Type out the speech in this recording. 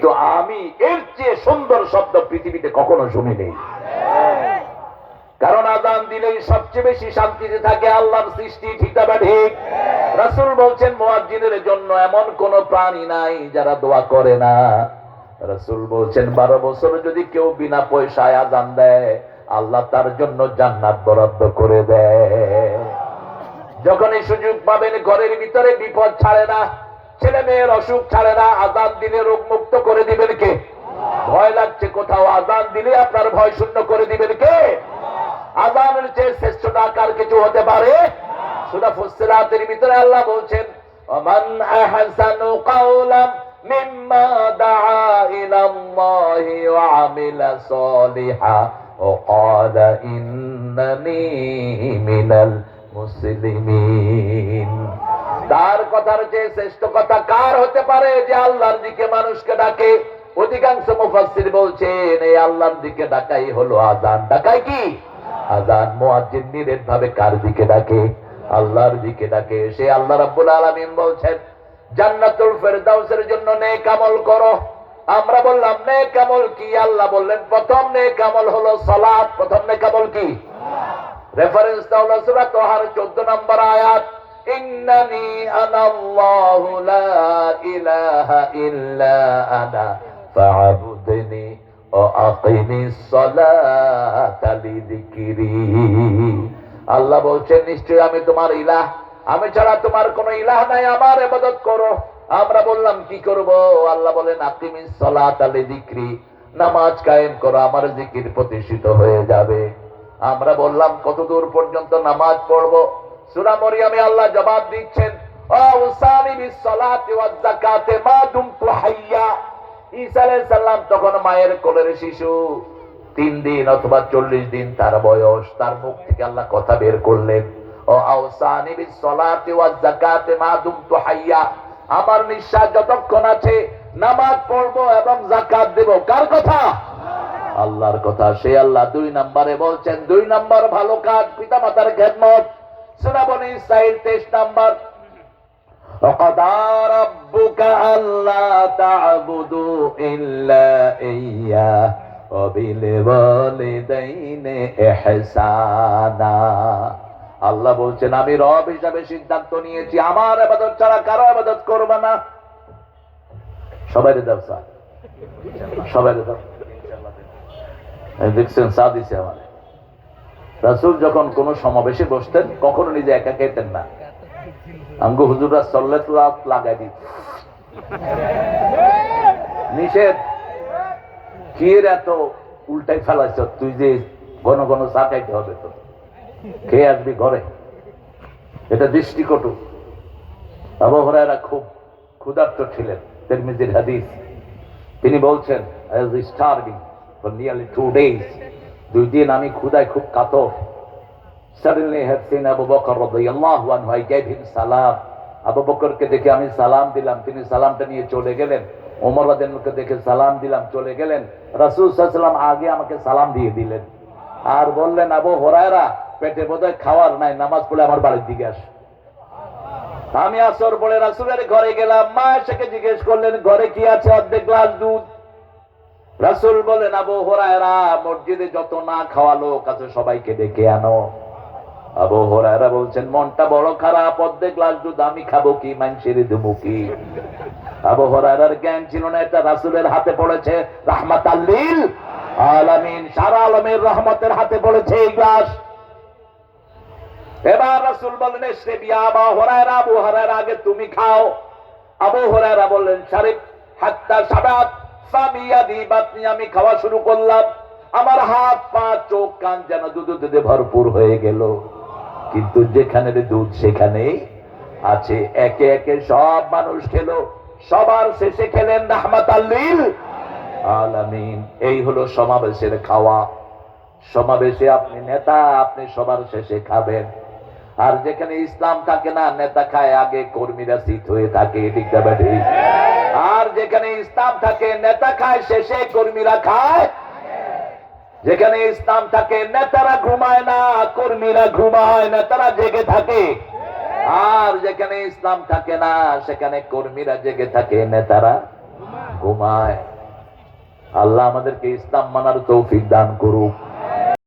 কিন্তু আমি এর চেয়ে সুন্দর শব্দ পৃথিবীতে কখনো শুনিনি। কারণ আযান দিলেই সবচেয়ে বেশি শান্তিতে থাকে আল্লাহর সৃষ্টি, ঠিক না ঠিক? রাসূল বলছেন মুয়াজ্জিনের জন্য এমন কোন প্রাণী নাই যারা দোয়া করে না। রাসূল বলছেন 12 বছর যদি কেউ বিনা পয়সায় আযান দেয় আল্লাহ তার জন্য জান্নাত বরাদ্দ করে দেয়। যখনই সুযোগ পাবেন ঘরের ভিতরে বিপদ ছাড়ে না, ছেলে মেয়ের অসুখ ছাড়ে না, আযান দিলে রোগ মুক্ত করে দিবেন কে? ভয় লাগছে কোথাও, আযান দিলে আপনার ভয় শূন্য করে দিবেন কে? আযানের চেয়ে শ্রেষ্ঠ ডাক আর কিছু হতে পারে? সূরা ফুসসিলাতের ভিতরে আল্লাহ বলছেন ওমান আহসানু কাওলাম মিম্মা দাআ ইলাল্লাহি ওয়া আমিলা সলিহা ওয়া ক্বালা ইন্নানি মিনাল মুসলিমিন। তার কথার চেয়ে শ্রেষ্ঠ কথা কার হতে পারে যে আল্লাহর দিকে মানুষকে ডাকে? অধিকাংশ মুফাসসির বলছেন এই আল্লাহর দিকে ডাকাই হলো আযান। ডাকাই কি? আযান। মুয়াজ্জিন নিরেটভাবে কার দিকে ডাকে? আল্লাহর দিকে ডাকে। সে আল্লাহ রাব্বুল আলামিন বলছেন জান্নাতুল ফেরদাউসের জন্য নেক আমল করো। আমরা বললাম নেক আমল কি? আল্লাহ বললেন প্রথম নেক আমল হলো সালাত। প্রথম নেক আমল কি? রেফারেন্স হলো সূরা তাহার 14 নম্বর আয়াত, ইন্নানি আনাল্লাহু লা ইলাহা ইল্লা আনা ফা'বুদনি ওয়া আকিমিস সালাতা লিযিকরি। আল্লাহ বলছেন নিশ্চয়ই আমি তোমার ইলাহ, আমি ছাড়া তোমার কোনো ইলাহ নাই, আমার ইবাদত করো। আমরা বললাম কি করব? আল্লাহ বলেন আকিমিস সালাতা লিযিকরি, নামাজ কায়েম করো, আমার জিকির প্রতিষ্ঠিত হয়ে যাবে। আমরা বললাম কতদূর পর্যন্ত নামাজ পড়ব? সূরা মরিয়মে আল্লাহ জবাব দিচ্ছেন আউসানি বিস সালাতি ওয়াজ যাকাতে মা দুমতু হাইয়া। ঈসা আলাইহিস সালাম তখন মায়ের কোলের শিশু, 3 দিন অথবা 40 দিন তার বয়স। তার মুখ থেকে আল্লাহ কথা বের করলেন ও আউসানি বিস সালাতি ওয়াজ যাকাতে মা দুমতু হাইয়া, আমার নিঃশ্বাস যতক্ষণ আছে নামাজ পড়ব এবং যাকাত দেব। কার কথা? আল্লাহর কথা। সে আল্লাহ 2 নম্বরে বলছেন 2 নম্বর ভালো কাজ পিতামাতার খেদমত। সূরা বনী ইসরাঈল 23 নম্বর, ওয়াকাদা রাব্বুকা আল্লা তা'বুদু ইল্লা ইয়্যা ওয়া বিল ওয়ালিদাইনি ইহসানা। আল্লাহ বলছেন আমি রব হিসাবে সিদ্ধান্ত নিয়েছি আমার ইবাদত ছাড়া কারো ইবাদত করব না। সবাই দাও স্যার, সবাই দাও। দেখছেন সাদিসে আমাদের রাসূল যখন কোন সমাবেশে বসতেন কখনো নিজে একা খেতেন না, আমগো হুজুররা সাল্লাল্লাহু লাগাই দিত। নিষেধ কি এর এত উল্টাই ফেলাইছ, তুই যে ঘন ঘন চা খাইতে হবে, তো খেয়ে আসবি ঘরে, এটা দৃষ্টিকটু। আবু হুরায়রা খুব ক্ষুধার্ত ছিলেন, তিরমিজির হাদিস। তিনি বলছেন I was starving for nearly 2 days. 2 দিন আমি ক্ষুধায় খুব কাতর। Suddenly I had seen Abu Bakr radiyallahu anhu. I gave him salam. Abu বকরকে দেখে আমি সালাম দিলাম, তিনি সালামটা নিয়ে চলে গেলেন। ওমর রাদিয়াল্লাহু আনহুকে দেখে সালাম দিলাম, চলে গেলেন। রাসূল সাল্লাল্লাহু আলাইহি ওয়াসাল্লাম আগে আমাকে সালাম দিয়ে দিলেন আর বললেন আবু হুরায়রা পেটে বোধহয় খাওয়ার নাই, নামাজ পড়ে আমার বাড়ির দিকে আস। আমি আসর পড়ে রাসূলের ঘরে গেলাম। মা এসে জিজ্ঞেস করলেন ঘরে কি আছে? অর্ধেক গ্লাস দুধ। রাসূল বলেন আবু হুরায়রা মসজিদে যত না খাওয়া লোক আছে সবাইকে ডেকে আনো। আবু হুরায়রা বলছেন মনটা বড় খারাপ, অর্ধেক গ্লাস দুধ আমি খাবো কি, মানুষের দেবো কি? আবু হুরায়রার জ্ঞান ছিল না এটা রাসূলের হাতে পড়েছে রাহমাতাল লিল আলামিন, সারা আলমের রহমতের হাতে পড়েছে এই গ্লাস। এবার রাসূল বললেন ইশরাব ইয়া আবু হুরায়রা, আবু হুরায়রা আগে তুমি খাও। আবু হুরায়রা বললেন শারিব হাত্তা শাবাত ফামিয়াদি বাতনি, আমি খাওয়া শুরু করলাম, আমার হাত পা চোখ কান যেন দুধে ভরপুর হয়ে গেল। কিন্তু যেখানে দুধ সেখানেই আছে। একে একে সব মানুষ খেলো, সবার শেষে খেলেন রাহমাতাল লিল আলামিন। এই হলো সমাবেশের খাওয়া। সমাবেশে আপনি নেতা, আপনি সবার শেষে খাবেন। আর যেখানে ইসলাম থাকে না, নেতা খায় আগে, কর্মীরা শীত হয়ে থাকে, ঠিক না বেঠি? আর যেখানে ইসলাম থাকে নেতা খায় শেষে, কর্মীরা খায়। যেখানে ইসলাম থাকে নেতারা ঘুমায় না, কর্মীরা ঘুমায়, নেতারা জেগে থাকে। আর যেখানে ইসলাম থাকে না সেখানে কর্মীরা জেগে থাকে, নেতারা ঘুমায়। আল্লাহ আমাদেরকে ইসলাম মানার তৌফিক দান করুক।